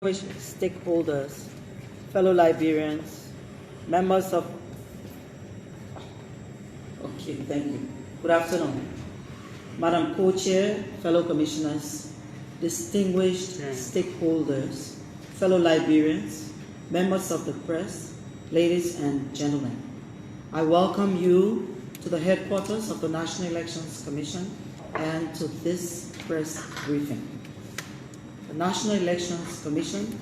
Stakeholders, fellow Liberians, members of... Okay, thank you. Good afternoon. Madam Co-Chair, fellow commissioners, distinguished stakeholders, fellow Liberians, members of the press, ladies and gentlemen. I welcome you to the headquarters of the National Elections Commission and to this press briefing. The National Elections Commission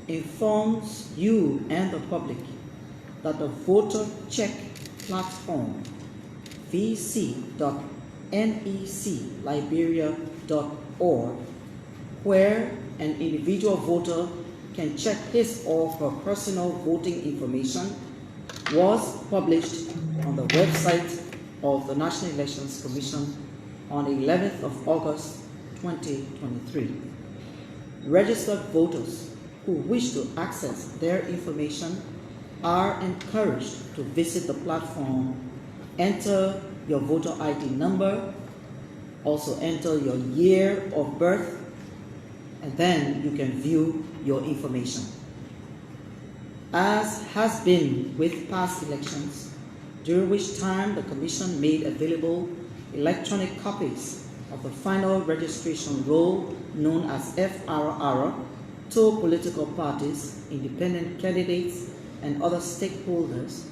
informs you and the public that the voter check platform vc.necliberia.org, where an individual voter can check his or her personal voting information, was published on the website of the National Elections Commission on the 11th of August 2023. Registered voters who wish to access their information are encouraged to visit the platform, enter your voter ID number, also enter your year of birth, and then you can view your information. As has been with past elections, during which time the Commission made available electronic copies of the final registration roll known as FRR to political parties, independent candidates, and other stakeholders.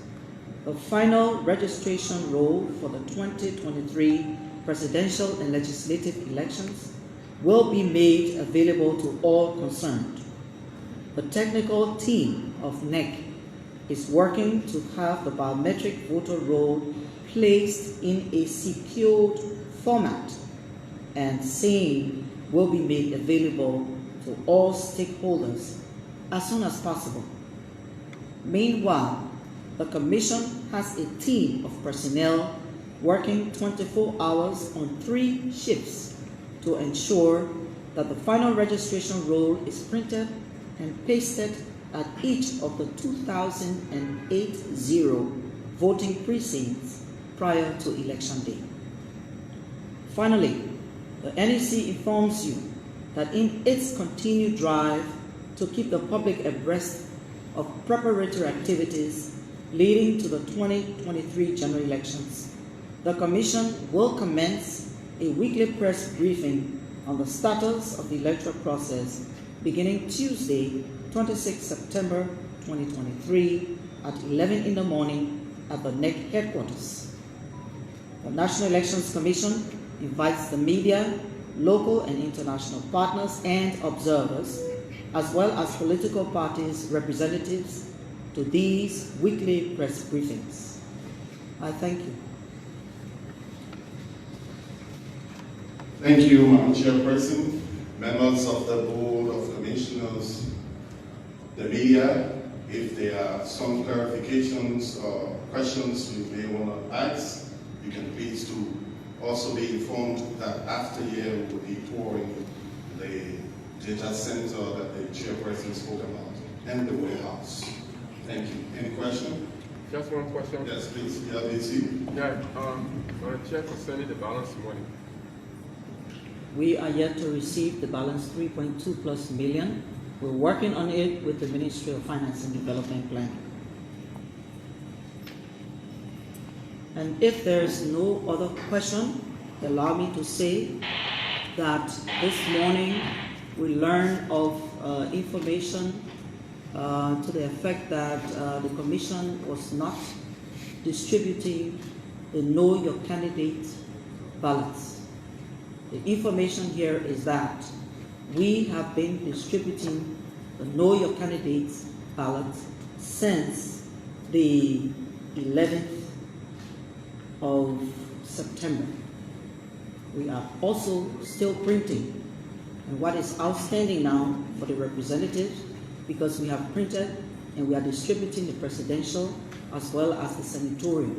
The final registration roll for the 2023 presidential and legislative elections will be made available to all concerned. The technical team of NEC is working to have the biometric voter roll placed in a secured format, and same will be made available to all stakeholders as soon as possible. Meanwhile, the Commission has a team of personnel working 24 hours on 3 shifts to ensure that the final registration roll is printed and pasted at each of the 2,080 voting precincts prior to election day. Finally, the NEC informs you that in its continued drive to keep the public abreast of preparatory activities leading to the 2023 general elections, the Commission will commence a weekly press briefing on the status of the electoral process beginning Tuesday, 26 September 2023 at 11 in the morning at the NEC headquarters. The National Elections Commission invites the media, local and international partners and observers, as well as political parties' representatives to these weekly press briefings. I thank you. Thank you, Madam Chairperson, members of the Board of Commissioners, the media. If there are some clarifications or questions you may want to ask, you can please do. Also be informed that after here we will be touring the data center that the chairperson spoke about and the warehouse. Thank you. Any question? Just one question. Yes, please. Yeah, DC. Yeah, Chair, concerning the balance money. We are yet to receive the balance 3.2 plus million. We're working on it with the Ministry of Finance and Development Planning. And if there is no other question, allow me to say that this morning we learned of information to the effect that the Commission was not distributing the Know Your Candidate ballots. The information here is that we have been distributing the Know Your Candidate ballots since the 11th of September. We are also still printing, and what is outstanding now for the representatives, because we have printed and we are distributing the presidential as well as the senatorial.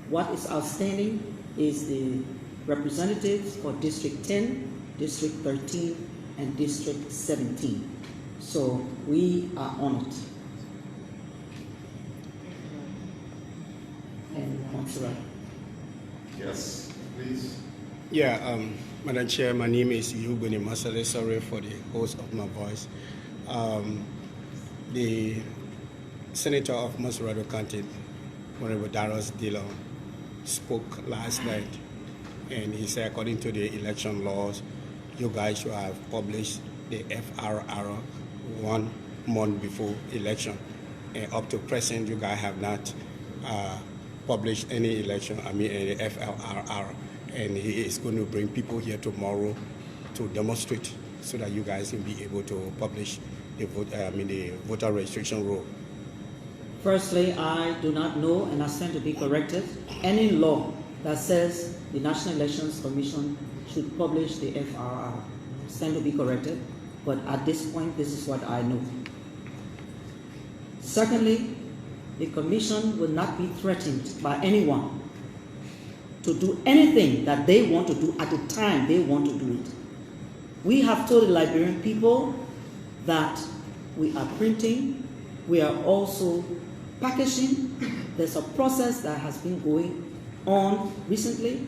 What is outstanding is the representatives for District 10, District 13, and District 17. So we are on it. And Montserrat. Yes, please. Yeah, Madam Chair, my name is Yubuni Masale. Sorry for the host of my voice. The Senator of Montserrado County, Honorable Darius Dillon, spoke last night, and he said, according to the election laws, you guys should have published the FRR 1 month before election. And up to present, you guys have not published any any FRR. And he is going to bring people here tomorrow to demonstrate so that you guys can be able to publish the voter registration roll. Firstly, I do not know, and I stand to be corrected, any law that says the National Elections Commission should publish the FRR. I stand to be corrected, but at this point, this is what I know. Secondly, the Commission will not be threatened by anyone to do anything that they want to do at the time they want to do it. We have told the Liberian people that we are printing, we are also packaging. There's a process that has been going on recently,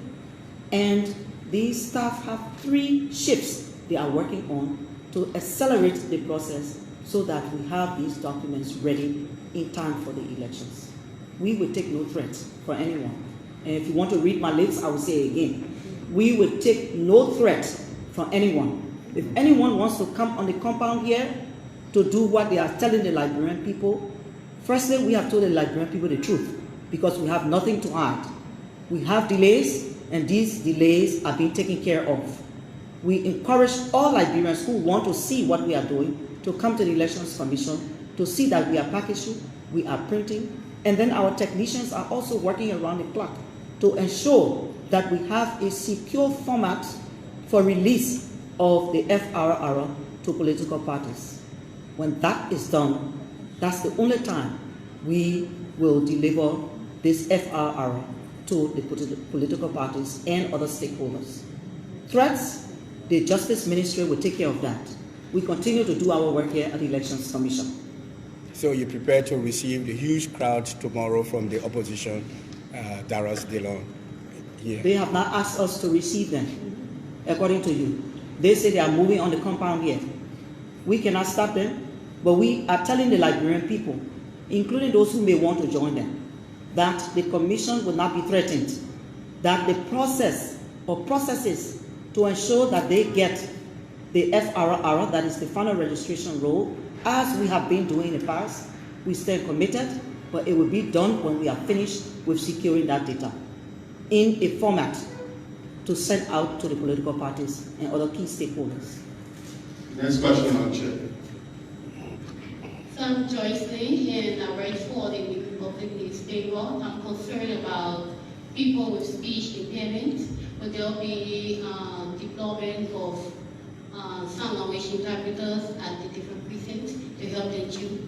and these staff have 3 shifts they are working on to accelerate the process so that we have these documents ready in time for the elections. We will take no threat for anyone. And if you want to read my lips, I will say again, we will take no threat from anyone. If anyone wants to come on the compound here to do what they are telling the Liberian people, firstly, we have told the Liberian people the truth because we have nothing to hide. We have delays, and these delays are being taken care of. We encourage all Liberians who want to see what we are doing to come to the Elections Commission to see that we are packaging, we are printing, and then our technicians are also working around the clock to ensure that we have a secure format for release of the FRR to political parties. When that is done, that's the only time we will deliver this FRR to the political parties and other stakeholders. Threats, the Justice Ministry will take care of that. We continue to do our work here at the Elections Commission. So you're prepared to receive the huge crowd tomorrow from the opposition, Darius Dillon? Yeah. They have not asked us to receive them, according to you. They say they are moving on the compound here. We cannot stop them, but we are telling the Liberian people, including those who may want to join them, that the commission will not be threatened, that the process or processes to ensure that they get the FRR, that is the final registration roll, as we have been doing in the past, we stay committed, but it will be done when we are finished with securing that data in a format to send out to the political parties and other key stakeholders. Next question, Madam Chair. So I'm Joyce Lee, and I write for the Weekly Public newspaper. I'm concerned about people with speech impairment. Will there be deployment of sign language interpreters at the different precincts to help them too?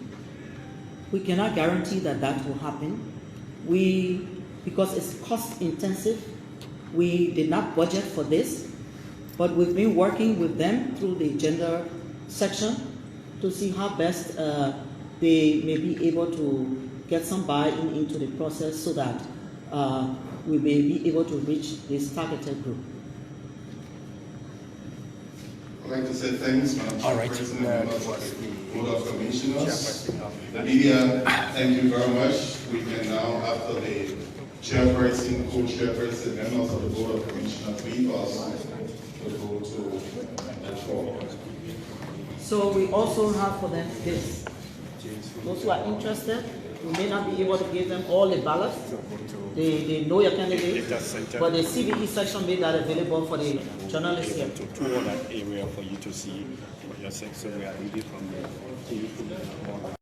We cannot guarantee that that will happen. Because it's cost intensive, we did not budget for this, but we've been working with them through the gender section to see how best they may be able to get some buy-in into the process so that we may be able to reach this targeted group. I'd like to say thanks, Madam All right. Chairperson, members of the Board of Commissioners. The media, thank you very much. We can now, after the chairperson, co-chairperson, members of the Board of Commissioners leave us, to go to the floor. So we also have for them this. Those who are interested, we may not be able to give them all the ballots. They know your candidate, but the CVE section made that available for the journalists here. To tour that area for you to see for yourself. So we are ready from the